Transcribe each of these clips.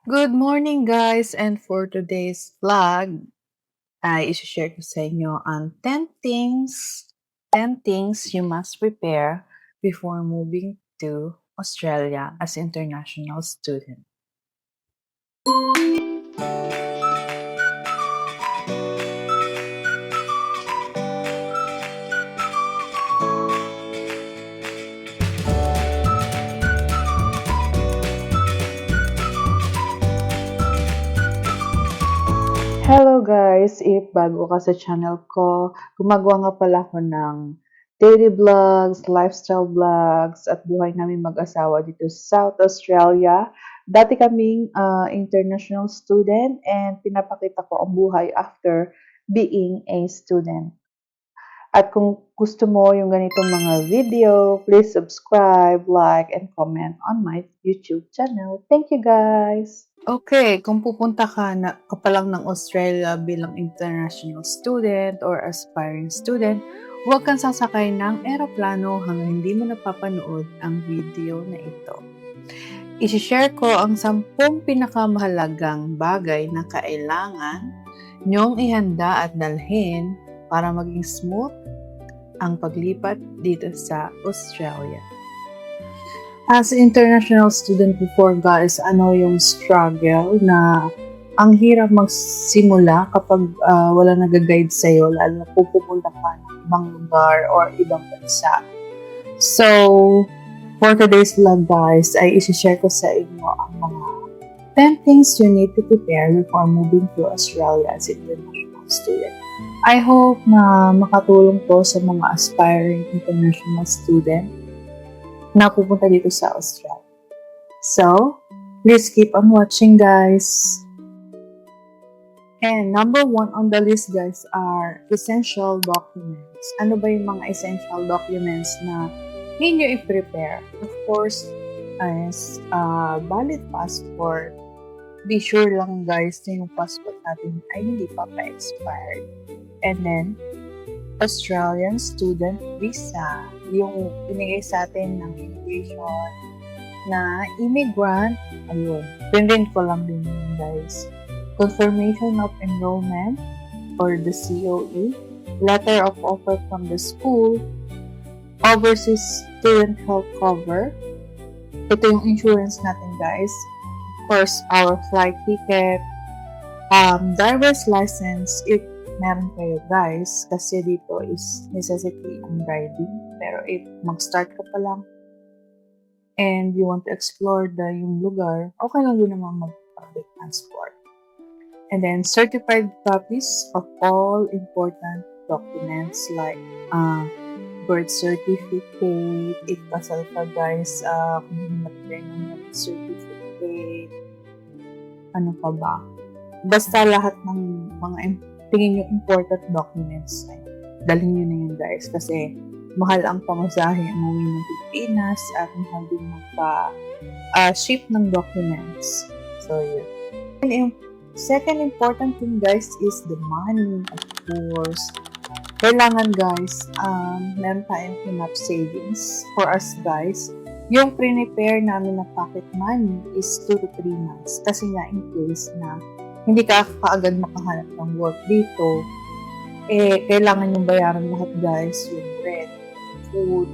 Good morning guys, and for today's vlog ay isi-share ko sa inyo ang 10 things you must prepare before moving to Australia as international student. Hello guys! If bago ka sa channel ko, gumagawa nga pala ako ng daily vlogs, lifestyle vlogs, at buhay namin mag-asawa dito sa South Australia. Dati kaming international student and pinapakita ko ang buhay after being a student. At kung gusto mo yung ganitong mga video, please subscribe, like, and comment on my YouTube channel. Thank you guys! Okay, kung pupunta ka pa lang ng Australia bilang international student or aspiring student, huwag kang sasakay ng eroplano hanggang hindi mo napapanood ang video na ito. I-share ko ang 10 pinakamahalagang bagay na kailangan nyong ihanda at dalhin para maging smooth ang paglipat dito sa Australia. As an international student before guys, ano yung struggle na ang hirap magsimula kapag wala nag-guide sa'yo, lalo na pupunta ka ng ibang lugar or ibang bansa. So, for today's vlog guys, ay isi-share ko sa inyo ang mga 10 things you need to prepare before moving to Australia as an international student. I hope na makatulong to sa mga aspiring international student na pupunta dito sa Australia. So, please keep on watching guys. And number 1 on the list guys are essential documents. Ano ba yung mga essential documents na ninyo i-prepare? Of course, is valid passport. Be sure lang guys na yung passport natin ay hindi pa pa-expired. And then, Australian student visa, yung binigay sa atin ng immigration na immigrant, ayun, print ko lang din yun guys. Confirmation of enrollment or the COE, letter of offer from the school, overseas student health cover, ito yung insurance natin guys, of course, our flight ticket, driver's license, if meron kayo guys, kasi dito is necessity ang driving. Pero if mag-start ka pa lang and you want to explore yung lugar, okay lang din naman mag-public transport. And then certified copies of all important documents like birth certificate, if kasal ka guys, kung matay ng certificate, ano pa ba? Basta lahat ng mga tingin yung important documents, ay dalhin nyo na yun guys kasi mahal ang pamasahe umuwi ng Pilipinas at mahal din magpa-ship ng documents. So yun. And yung second important thing guys is the money, of course. Kailangan guys, meron tayong enough savings for us guys. Yung prepare namin na pocket money is 2 to 3 months kasi nga in case na hindi ka kaagad makahanap ng work dito, kailangan yung bayaran lahat guys, yung rent, food,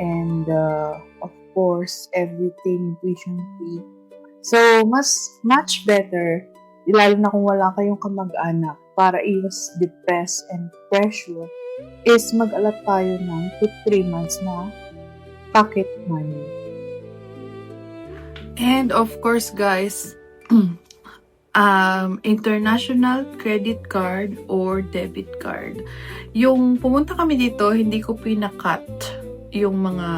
and of course, everything, tuition fee. So, much better, lalo na kung wala kayong kamag-anak, para iwas depress and pressure, is mag-alat tayo ng 2 to 3 months na pocket money. And of course guys, international credit card or debit card. Yung pumunta kami dito, hindi ko pinakat yung mga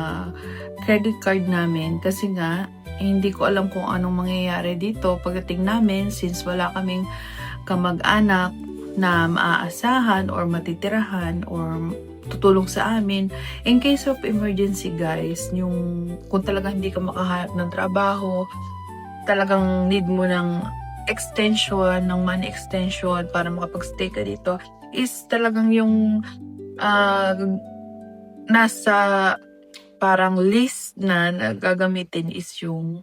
credit card namin kasi nga hindi ko alam kung anong mangyayari dito pagdating namin since wala kaming kamag-anak na maaasahan or matitirahan or tutulong sa amin. In case of emergency guys, yung kung talagang hindi ka makahanap ng trabaho, talagang need mo ng extension, ng money extension para makapag-stay ka dito, is talagang yung nasa parang list na gagamitin is yung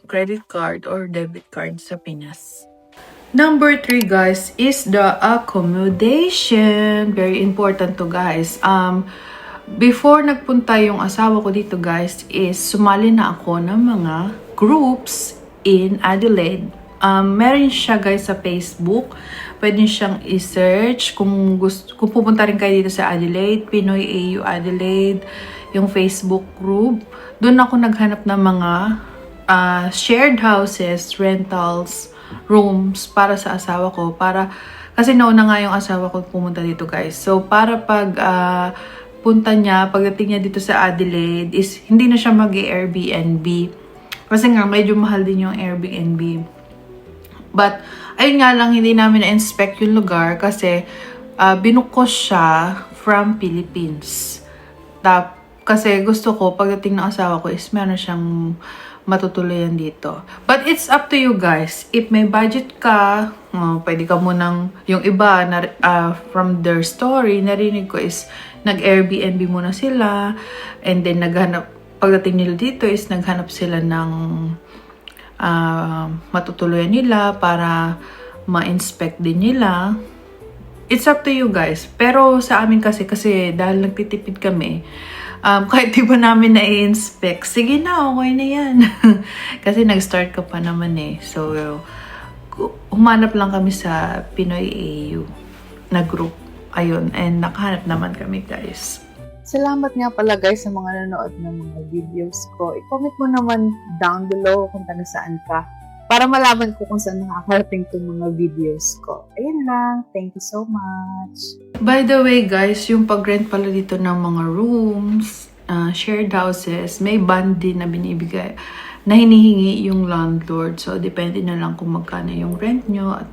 credit card or debit card sa Pinas. Number 3 guys is the accommodation. Very important to guys. Before nagpunta yung asawa ko dito guys is sumali na ako ng mga groups in Adelaide. Meron siya guys sa Facebook. Pwede siyang i-search kung pupunta rin kayo dito sa Adelaide, Pinoy AU Adelaide, yung Facebook group. Doon ako naghanap ng mga shared houses, rentals, rooms para sa asawa ko. Kasi nauna nga yung asawa ko pumunta dito guys. So para pag punta niya, pagdating niya dito sa Adelaide is hindi na siya mag-Airbnb. Kasi nga medyo mahal din yung Airbnb. But ayun nga lang, hindi namin na-inspect yung lugar kasi binook ko siya from Philippines. Kasi gusto ko pagdating ng asawa ko is meron siyang matutuluyan dito. But it's up to you guys. If may budget ka, pwede ka munang, yung iba na, from their story, narinig ko is nag-Airbnb muna sila, and then pagdating nila dito is naghanap sila ng matutuluyan nila para ma-inspect din nila. It's up to you guys. Pero sa amin kasi dahil nagtitipid kami, kahit di ba namin na-inspect, sige na, okay na yan. Kasi nag-start ka pa naman eh. So, humanap lang kami sa Pinoy AU na group. Ayun, and nakahanap naman kami guys. Salamat nga pala guys sa mga nanonood ng mga videos ko. I-comment mo naman down below kung taga saan ka para malaman ko kung saan nakakarating itong mga videos ko. Ayun lang. Thank you so much. By the way guys, yung pag-rent pala dito ng mga rooms, shared houses, may band din na binibigay na hinihingi yung landlord. So, depende na lang kung magkano yung rent nyo at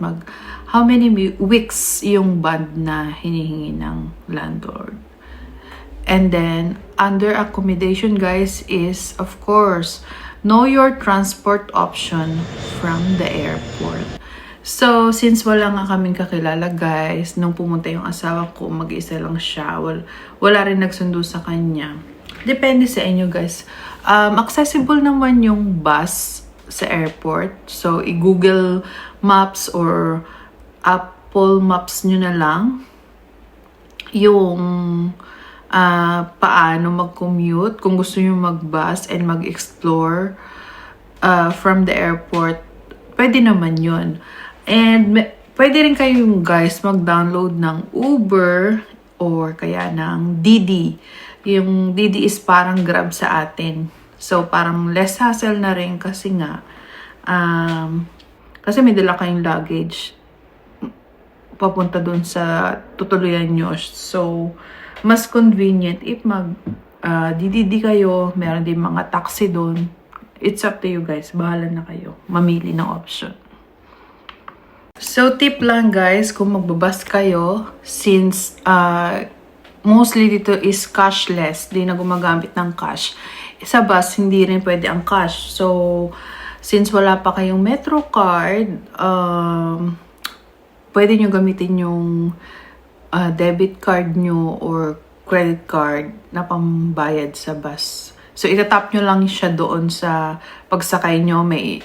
how many weeks yung band na hinihingi ng landlord. And then, under accommodation guys is, of course, know your transport option from the airport. So, since wala nga kaming kakilala guys, nung pumunta yung asawa ko, mag-isa lang siya, wala rin nagsundo sa kanya. Depende sa inyo guys. Accessible naman yung bus sa airport. So, i-Google Maps or Apple Maps nyo na lang yung paano mag-commute kung gusto nyo mag-bus and mag-explore from the airport. Pwede naman yun. And pwede rin kayong guys mag-download ng Uber or kaya ng Didi. Yung Didi is parang Grab sa atin. So, parang less hassle na rin kasi nga kasi may dala kayong luggage papunta dun sa tutuluyan nyo. So, mas convenient if Didi kayo, meron din mga taxi dun. It's up to you guys. Bahala na kayo. Mamili ng option. So, tip lang guys, kung magbabas kayo, since mostly dito is cashless, di na gumagamit ng cash. Sa bus, hindi rin pwede ang cash. So, since wala pa kayong Metro card, pwede nyo gamitin yung debit card nyo or credit card na pambayad sa bus. So, itatap nyo lang siya doon sa pagsakay nyo. May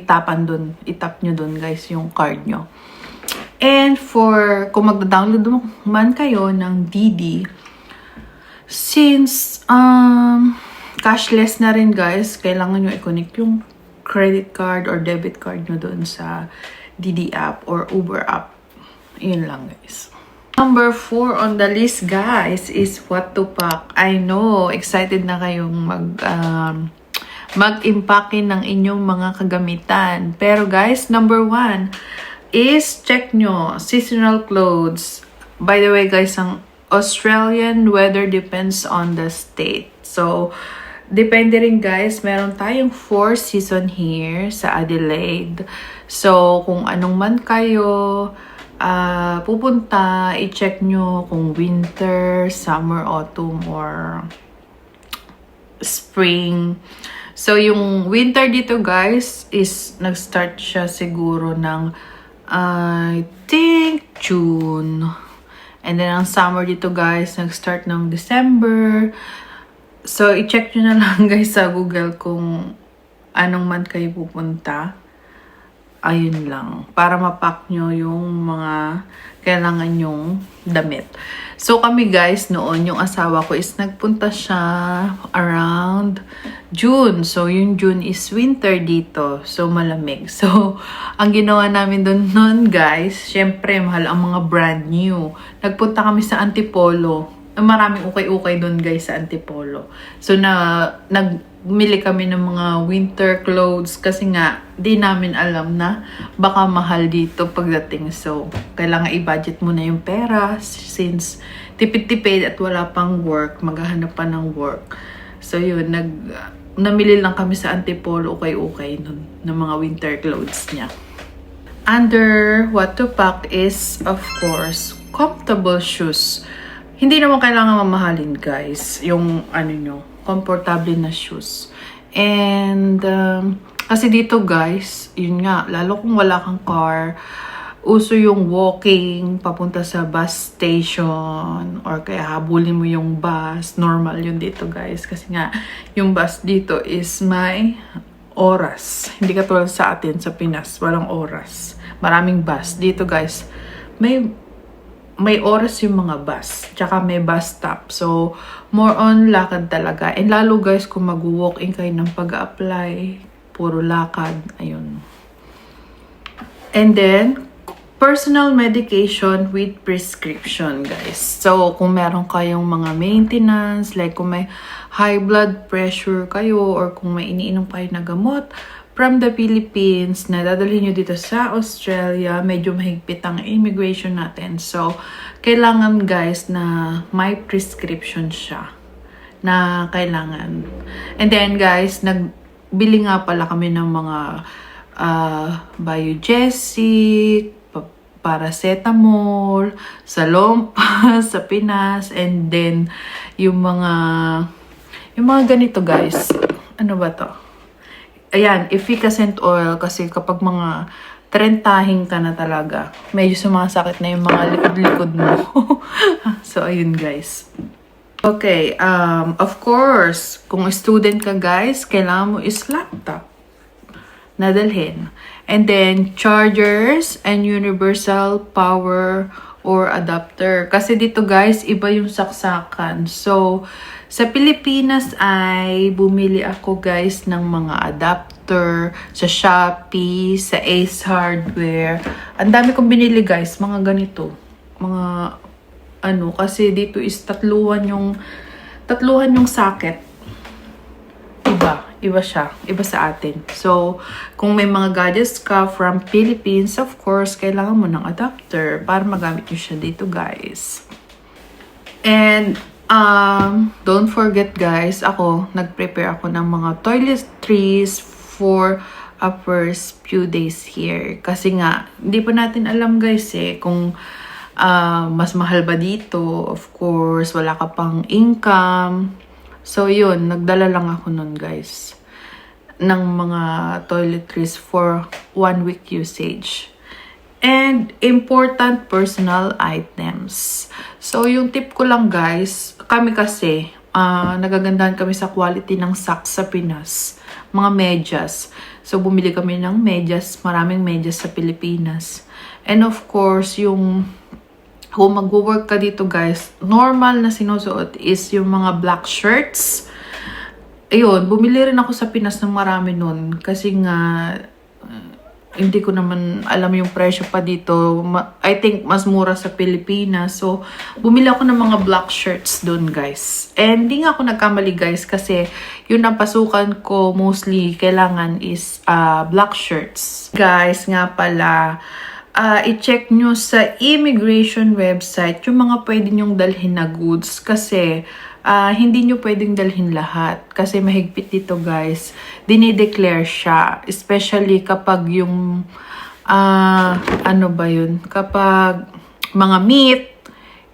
tapan doon. Itap nyo doon guys yung card nyo. And kung magda-download man kayo ng Didi, since cashless na rin guys, kailangan nyo i-connect yung credit card or debit card nyo doon sa Didi app or Uber app. Yun lang guys. Number 4 on the list, guys, is what to pack. I know, excited na kayong mag-impake ng inyong mga kagamitan. Pero guys, number 1 is check nyo seasonal clothes. By the way, guys, ang Australian weather depends on the state. So, depende rin guys, meron tayong 4 season here sa Adelaide. So, kung anong man kayo pupunta, i-check nyo kung winter, summer, autumn, or spring. So, yung winter dito, guys, is nag-start siya siguro ng, I think, June. And then, ang summer dito, guys, nag-start ng December. So, i-check nyo na lang, guys, sa Google kung anong man kayo pupunta, ayun lang, para mapack nyo yung mga kailangan nyong damit. So kami guys, noon yung asawa ko is nagpunta siya around June. So yung June is winter dito. So malamig. So ang ginawa namin doon noon guys, syempre mahal ang mga brand new. Nagpunta kami sa Antipolo. Maraming ukay-ukay doon guys sa Antipolo. So nagmili kami ng mga winter clothes kasi nga di namin alam na baka mahal dito pagdating. So kailangan i-budget mo na yung pera since tipid-tipid at wala pang work, maghahanap pa ng work. So yun, namili lang kami sa Antipolo ukay-ukay nun ng mga winter clothes niya. Under what to pack is of course comfortable shoes. Hindi naman kailangan mamahalin guys, yung komportable na shoes. And kasi dito guys, yun nga, lalo kung wala kang car, uso yung walking papunta sa bus station or kaya habulin mo yung bus. Normal yun dito guys kasi nga yung bus dito is may oras. Hindi katulad sa atin sa Pinas, walang oras. Maraming bus. Dito guys, may oras yung mga bus. Tsaka may bus stop. So, more on lakad talaga. And lalo guys, kung mag-walk-in kayo ng pag-apply, puro lakad. Ayun. And then, personal medication with prescription guys. So, kung meron kayong mga maintenance, like kung may high blood pressure kayo or kung may iniinom kayo na gamot, from the Philippines na dadalhin nyo dito sa Australia, medyo mahigpit ang immigration natin. So, kailangan guys na may prescription siya na kailangan. And then guys, nagbili nga pala kami ng mga Biogesic, paracetamol, Salompa, sa Pinas, and then yung mga ganito guys. Ano ba to? Ayan, efficacent oil kasi kapag mga 30 ka na talaga, medyo sumasakit na yung mga likod-likod mo. So, ayun guys. Okay, of course, kung student ka guys, kailangan mo is laptop na dalhin. And then, chargers and universal power or adapter. Kasi dito guys, iba yung saksakan. So, sa Pilipinas ay bumili ako guys ng mga adapter sa Shopee, sa Ace Hardware. Ang dami kong binili guys, mga ganito. Mga kasi dito is tatluhan yung socket. Iba siya. Iba sa atin. So, kung may mga gadgets ka from Philippines, of course, kailangan mo ng adapter para magamit nyo siya dito guys. And, don't forget guys, nag-prepare ako ng mga toiletries for our first few days here. Kasi nga, hindi pa natin alam guys kung mas mahal ba dito. Of course, wala ka pang income. So yun, nagdala lang ako nun guys ng mga toiletries for 1 week usage. And important personal items. So, yung tip ko lang guys, kami kasi, nagagandahan kami sa quality ng socks sa Pinas. Mga medyas. So, bumili kami ng medyas, maraming medyas sa Pilipinas. And of course, kung mag-work ka dito guys, normal na sinusuot is yung mga black shirts. Ayun, bumili rin ako sa Pinas ng marami nun. Kasi nga, hindi ko naman alam yung presyo pa dito. I think mas mura sa Pilipinas. So, bumili ako ng mga black shirts dun guys. And hindi nga ako nagkamali guys kasi yun ang pasukan ko mostly kailangan is black shirts. Guys, nga pala, i-check nyo sa immigration website yung mga pwede nyong dalhin na goods kasi hindi nyo pwedeng dalhin lahat kasi mahigpit dito guys. Dinideclare siya, especially kapag yung kapag mga meat,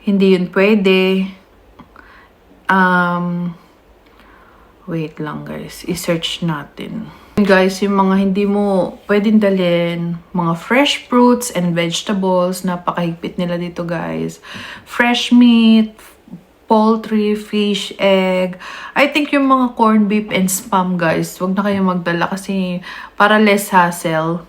hindi yun pwede. Wait lang guys, i-search natin. Guys, yung mga hindi mo pwedeng dalhin, mga fresh fruits and vegetables, napakahigpit nila dito guys. Fresh meat, poultry, fish, egg. I think yung mga corned beef and spam, guys, wag na kayo magdala kasi para less hassle.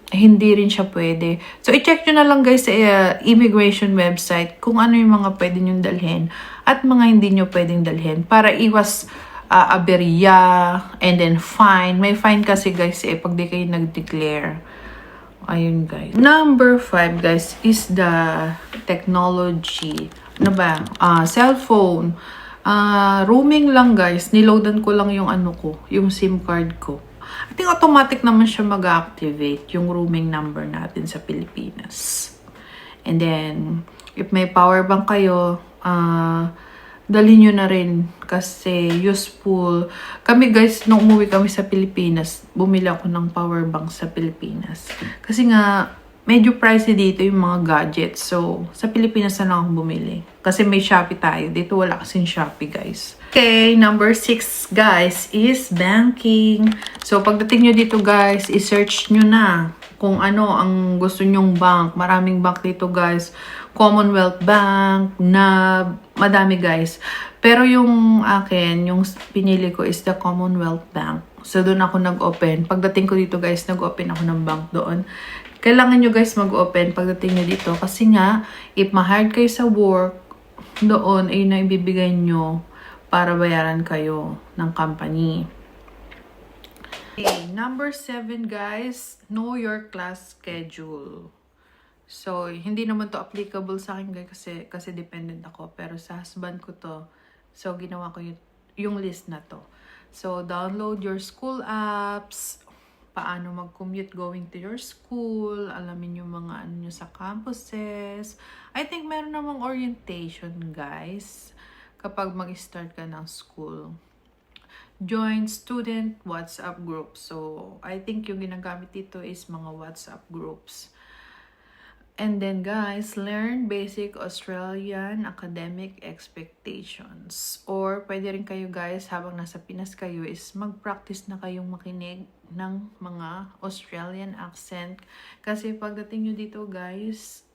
Hindi rin siya pwede. So, i-check nyo na lang, guys, sa immigration website kung ano yung mga pwede nyo dalhin at mga hindi nyo pwedeng dalhin para iwas aberya and then fine. May fine kasi, guys, pag di kayo nag-declare. Ayun, guys. Number 5, guys, is the technology. Ano ba? Cellphone. Roaming lang, guys. Niloadan ko lang yung yung SIM card ko. I think automatic naman siya mag-activate yung roaming number natin sa Pilipinas. And then, if may power bank kayo, dalhin nyo na rin kasi useful. Kami, guys, nung umuwi kami sa Pilipinas, bumili ako ng power bank sa Pilipinas. Kasi nga, medyo pricey dito yung mga gadgets. So, sa Pilipinas na lang ako bumili. Kasi may Shopee tayo. Dito wala kasing Shopee, guys. Okay, number 6, guys, is banking. So, pagdating nyo dito, guys, i-search nyo na kung ano ang gusto nyong bank. Maraming bank dito, guys. Commonwealth Bank, NAB, madami, guys. Pero yung akin, yung pinili ko is the Commonwealth Bank. So, doon ako nag-open. Pagdating ko dito, guys, nag-open ako ng bank doon. Kailangan nyo, guys, mag-open pagdating nyo dito. Kasi nga, if ma-hired kayo sa work, doon ay na ibibigay nyo para bayaran kayo ng company. Okay, number 7, guys, know your class schedule. So, hindi naman to applicable sa akin, guys, kasi dependent ako. Pero sa husband ko to. So, ginawa ko yung list na to. So, download your school apps, paano mag-commute going to your school, alamin yung mga ano nyo sa campuses. I think meron namang orientation, guys, kapag mag-start ka ng school. Join student WhatsApp group. So, I think yung ginagamit dito is mga WhatsApp groups. And then, guys, learn basic Australian academic expectations. Or, pwede rin kayo, guys, habang nasa Pinas kayo, is mag-practice na kayong makinig ng mga Australian accent. Kasi pagdating nyo dito, guys,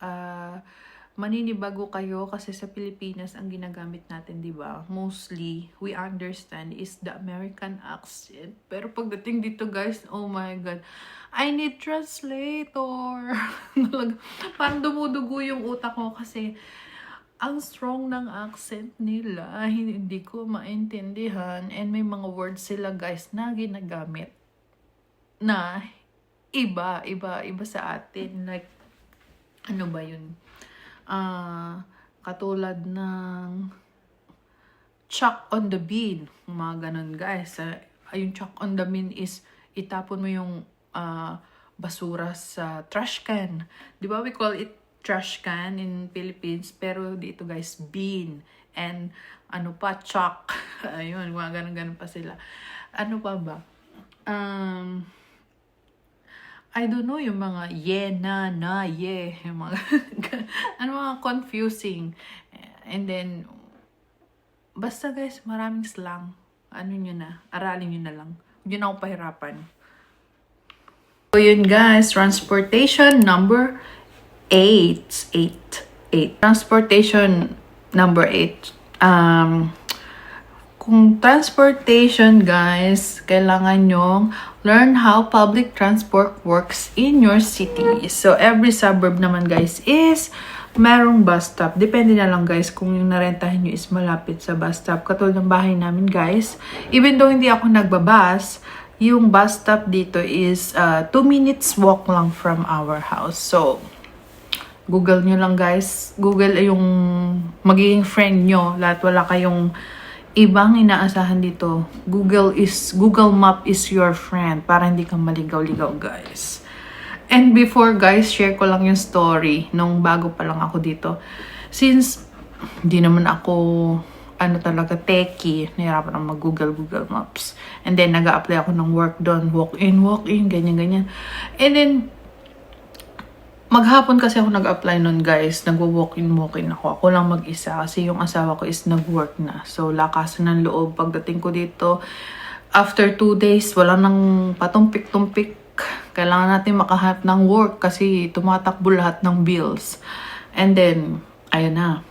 maninibago kayo kasi sa Pilipinas ang ginagamit natin, di ba? Mostly, we understand is the American accent. Pero pagdating dito, guys, oh my God, I need translator. Parang dumudugo yung utak ko kasi ang strong ng accent nila. Hindi ko maintindihan. And may mga words sila, guys, na ginagamit na iba sa atin. Like, ano ba yun? Katulad ng chuck on the bin. Mga ganun, guys. Yung chuck on the bin is itapon mo yung basura sa trash can. Di ba we call it trash can in Philippines? Pero dito, guys, bin. And ano pa, chuck. Ayun, mga ganun-ganun pa sila. Ano pa ba? I don't know, yung mga yung mga, ano mga confusing. And then, basta, guys, maraming slang. Ano nyo na, aralin nyo na lang. Huwag nyo na ako pahirapan. So, yun, guys, transportation number 8. Transportation number 8. Kung transportation, guys, kailangan nyong learn how public transport works in your city. So, every suburb naman, guys, is merong bus stop. Depende na lang, guys, kung yung narentahin nyo is malapit sa bus stop. Katulad ng bahay namin, guys. Even though hindi ako nagbabas, yung bus stop dito is 2 minutes walk lang from our house. So, Google nyo lang, guys. Google yung magiging friend nyo. Lahat wala kayong ibang inaasahan dito. Google Map is your friend para hindi ka maligaw-ligaw, guys. And before, guys, share ko lang yung story nung bago pa lang ako dito. Since hindi naman ako talaga techie, nahirapan ako mag-Google Maps. And then nag-a-apply ako ng work doon, walk in, ganyan. And then maghapon kasi ako nag-apply nun, guys. Nagwo-walk-in ako. Ako lang mag-isa kasi yung asawa ko is nag-work na. So, lakasan ng loob. Pagdating ko dito, after 2 days, wala nang patumpik-tumpik. Kailangan natin makahanap ng work kasi tumatakbo lahat ng bills. And then, ayun na.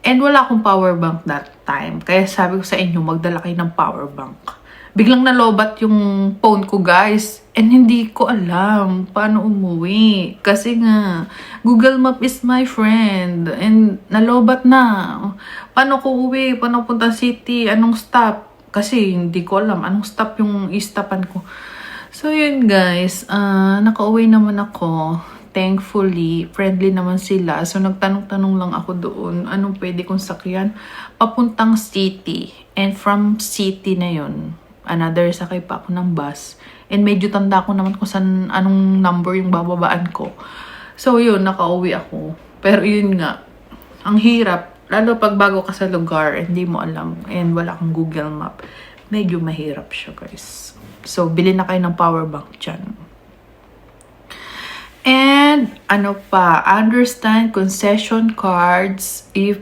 And wala akong power bank that time. Kaya sabi ko sa inyo, magdala kayo ng power bank. Biglang nalobat yung phone ko, guys. And hindi ko alam paano umuwi. Kasi nga, Google Map is my friend. And nalobat na. Paano ko uwi? Paano punta city? Anong stop? Kasi hindi ko alam anong stop yung i-stopan ko. So, yun guys. Nakauwi naman ako. Thankfully, friendly naman sila. So, nagtanong-tanong lang ako doon. Anong pwede kong sakyan? Papuntang city. And from city na yun, another sakay pa ako ng bus. And medyo tanda ko naman kung saan, anong number yung bababaan ko. So, yun, nakauwi ako. Pero yun nga, ang hirap. Lalo pag bago ka sa lugar, hindi mo alam. And wala kang Google Map. Medyo mahirap siya, guys. So, bili na kayo ng power bank dyan. And, understand concession cards if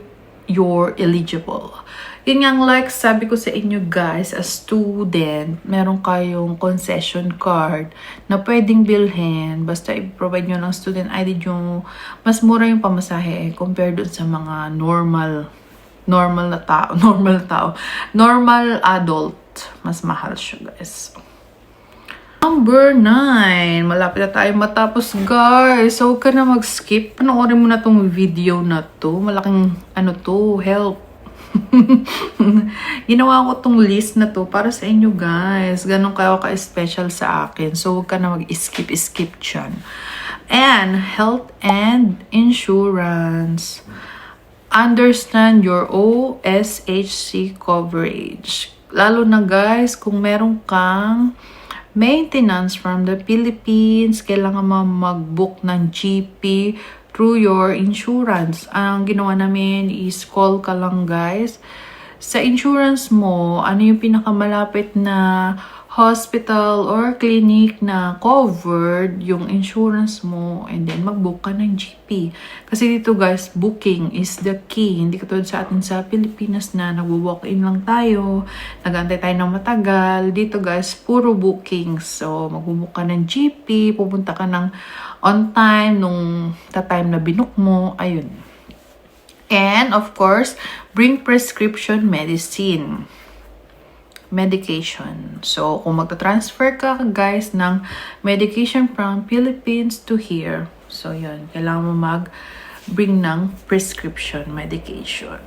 you're eligible. Yun nga, like sabi ko sa inyo guys, as student, meron kayong concession card na pwedeng bilhin. Basta i-provide nyo ng student ID yung mas mura yung pamasahe compared dun sa mga normal adult. Mas mahal siya guys. Number 9. Malapit na tayo matapos, guys. So, huwag ka na mag-skip. Panoorin mo na tong video na to. Malaking, help. Ginawa ko tong list na to para sa inyo, guys. Ganon kayo ka-special sa akin. So, huwag ka na mag-skip dyan. And, health and insurance. Understand your OSHC coverage. Lalo na, guys, kung meron kang maintenance from the Philippines, kailangan mo mag-book ng GP through your insurance. Ang ginawa namin is call ka lang guys. Sa insurance mo, ano yung pinakamalapit na hospital or clinic na covered yung insurance mo, and then mag-book ka ng GP. Kasi dito guys, booking is the key. Hindi katulad sa atin sa Pilipinas na nag-walk-in lang tayo, nag-antay tayo ng matagal. Dito guys, puro booking. So, mag-book ka ng GP, pupunta ka ng on time, nung time na binook mo, ayun. And of course, bring prescription medication. So, kung magta-transfer ka guys ng medication from Philippines to here, so yun, kailangan mo mag-bring ng prescription medication.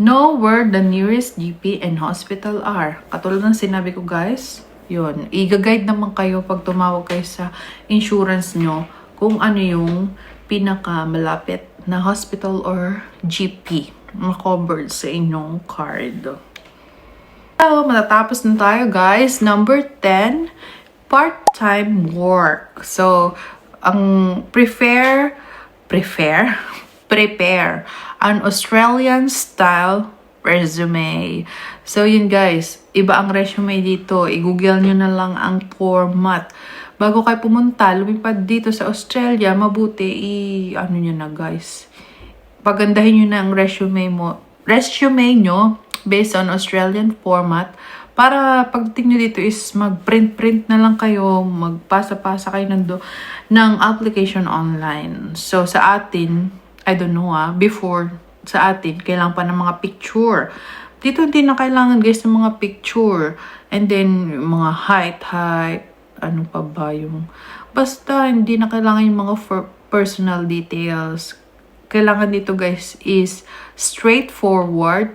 Know where the nearest GP and hospital are. Katulad ng sinabi ko guys, yun, i-guide naman kayo pag tumawag kayo sa insurance nyo kung ano yung pinaka-malapit na hospital or GP na covered sa inyong card. So, matatapos na tayo guys. Number 10, part-time work. So, ang prepare an Australian-style resume. So, yun guys. Iba ang resume dito. I-google nyo na lang ang format. Bago kayo pumunta, lumipad dito sa Australia, mabuti ano nyo na guys. Pagandahin nyo na ang resume nyo based on Australian format, para pagdating nyo dito is mag-print na lang kayo, magpasa-pasa kayo ng application online. So, sa atin, I don't know before, sa atin, kailangan pa ng mga picture. Dito, hindi na kailangan guys ng mga picture. And then, mga height, ano pa ba yung, basta, hindi na kailangan yung mga personal details. Kailangan dito guys is straightforward.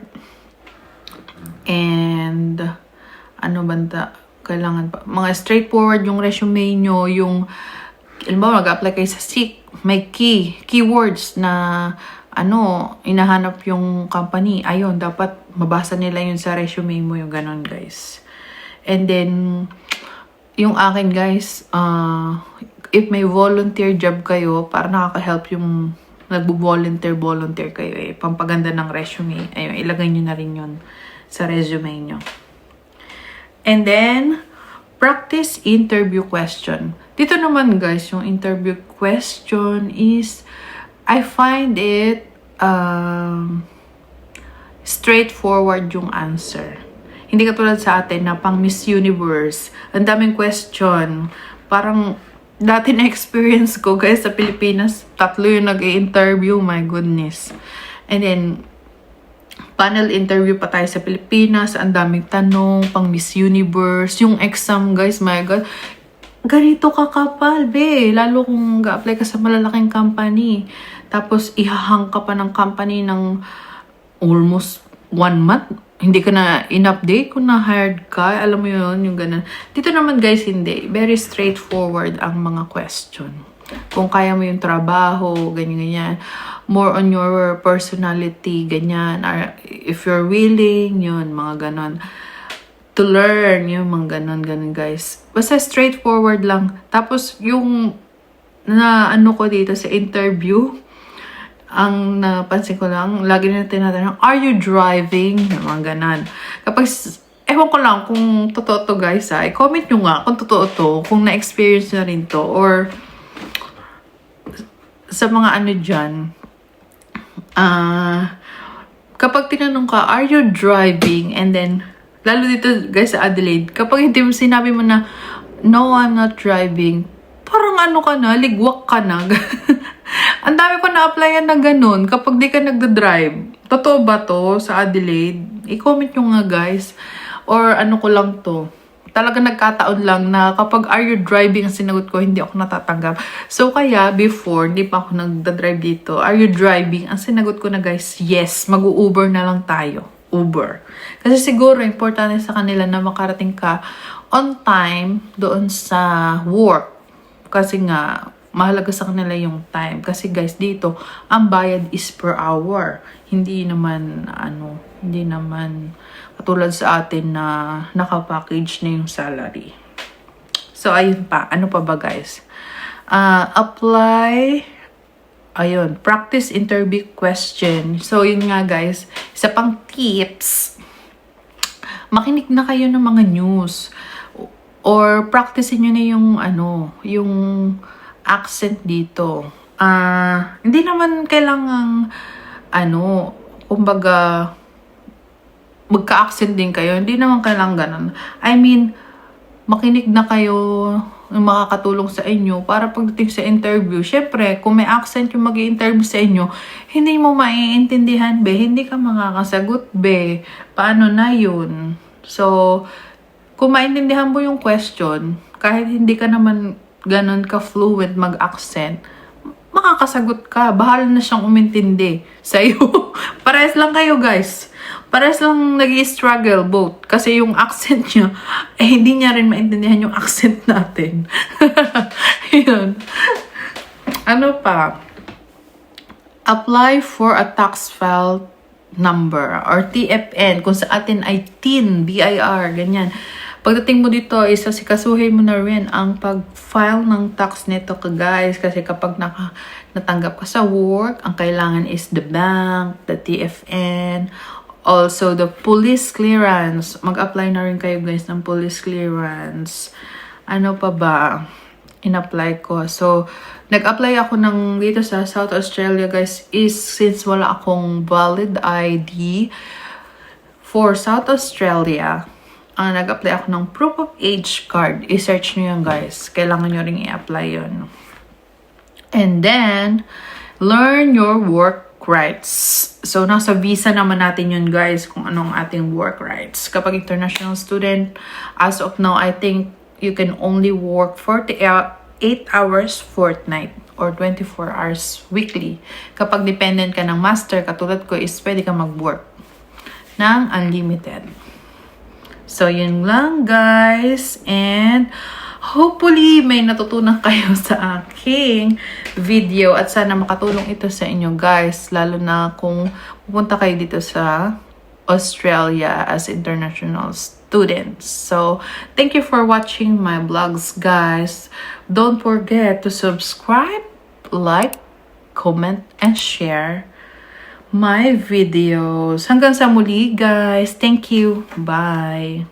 And, kailangan pa, mga straightforward yung resume nyo, yung, alimbawa, mag-apply kayo sa SEEK, may keywords na, inahanap yung company. Ayun, dapat mabasa nila yun sa resume mo, yung ganon, guys. And then, yung akin, guys, if may volunteer job kayo, para nakaka-help yung nagbo-volunteer kayo, pampaganda ng resume. Ayun, ilagay nyo na rin yun sa resume nyo. And then, practice interview question. Dito naman guys, yung interview question is, I find it straightforward yung answer. Hindi katulad sa atin na pang Miss Universe. Ang daming question. Parang dati na experience ko guys sa Pilipinas, 3 yung nag-i-interview, my goodness. And then, panel interview pa tayo sa Pilipinas, ang daming tanong, pang Miss Universe, yung exam guys, my God, ganito kakapal, be. Lalo kung ga-apply ka sa malalaking company. Tapos, ihahang ka pa ng company ng almost 1 month. Hindi ka na in-update kung na-hired ka. Alam mo yun, yung ganun. Dito naman guys, hindi. Very straightforward ang mga question. Kung kaya mo yung trabaho, ganyan-ganyan. More on your personality, ganyan. Or if you're willing, yun, mga ganon. To learn, yung mga ganon guys. Basta straightforward lang. Tapos yung ano ko dito sa interview, ang napansin ko lang, lagi na tinatanong, are you driving? Yung mga ganon. Kapag, ewan ko lang kung totoo to guys ha. I-comment nyo nga kung totoo to, kung na-experience na rin to, or sa mga ano dyan, kapag tinanong ka, are you driving? And then, lalo dito guys sa Adelaide, kapag hindi mo sinabi mo na, no, I'm not driving, parang ano ka na, ligwak ka na. Ang dami ko na-applyan na ganun kapag di ka nagda-drive. Totoo ba to sa Adelaide? I-comment nyo nga guys. Or ano ko lang to. Talaga nagkataon lang na kapag are you driving ang sinagot ko, hindi ako natatanggap. So kaya before, hindi pa ako nagda-drive dito. Are you driving? Ang sinagot ko na guys, yes. Mag-u-Uber na lang tayo. Uber. Kasi siguro importante sa kanila na makarating ka on time doon sa work. Kasi nga, mahalaga sa kanila yung time. Kasi guys, dito, ang bayad is per hour. Hindi naman, hindi naman katulad sa atin na nakapackage na yung salary. So, ayun pa. Ano pa ba guys? Apply, ayun, practice interview question. So, yun nga guys, isa pang tips, makinig na kayo ng mga news. Or practicein nyo na yung, yung accent dito. Hindi naman kailangang kumbaga magka-accent din kayo. Hindi naman kailangan ganun. I mean, makinig na kayo ng makakatulong sa inyo para pagdating sa interview. Syempre, kung may accent yung mag-i-interview sa inyo, hindi mo maiintindihan, be. Hindi ka makakasagot, be. Paano na yun? So, kung maintindihan mo yung question, kahit hindi ka naman ganon ka-fluent mag-accent, makakasagot ka. Bahala na siyang umintindi sa'yo. Parehas lang kayo, guys. Parehas lang nag-i-struggle both. Kasi yung accent niya, hindi niya rin maintindihan yung accent natin. Yun. Ano pa? Apply for a tax file number or TFN. Kung sa atin ay TIN, BIR, ganyan. Pagdating mo dito, isasikasuhin mo na rin ang pag-file ng tax nito ka guys. Kasi kapag natanggap ka sa work, ang kailangan is the bank, the TFN, also the police clearance. Mag-apply na rin kayo guys ng police clearance. Ano pa ba? In-apply ko. So, nag-apply ako ng dito sa South Australia guys is since wala akong valid ID for South Australia. Nag-apply ako ng proof of age card. I-search nyo yan guys. Kailangan nyo rin i-apply yun. And then, learn your work rights. So, nasa visa naman natin yun guys kung anong ating work rights. Kapag international student, as of now, I think you can only work 48 hours fortnight or 24 hours weekly. Kapag dependent ka ng master, katulad ko, is pwede ka mag-work ng unlimited. So, yun lang, guys. And, hopefully, may natutunan kayo sa aking video. At sana makatulong ito sa inyo, guys. Lalo na kung pupunta kayo dito sa Australia as international students. So, thank you for watching my vlogs, guys. Don't forget to subscribe, like, comment, and share my videos. Hanggang sa muli, guys. Thank you. Bye.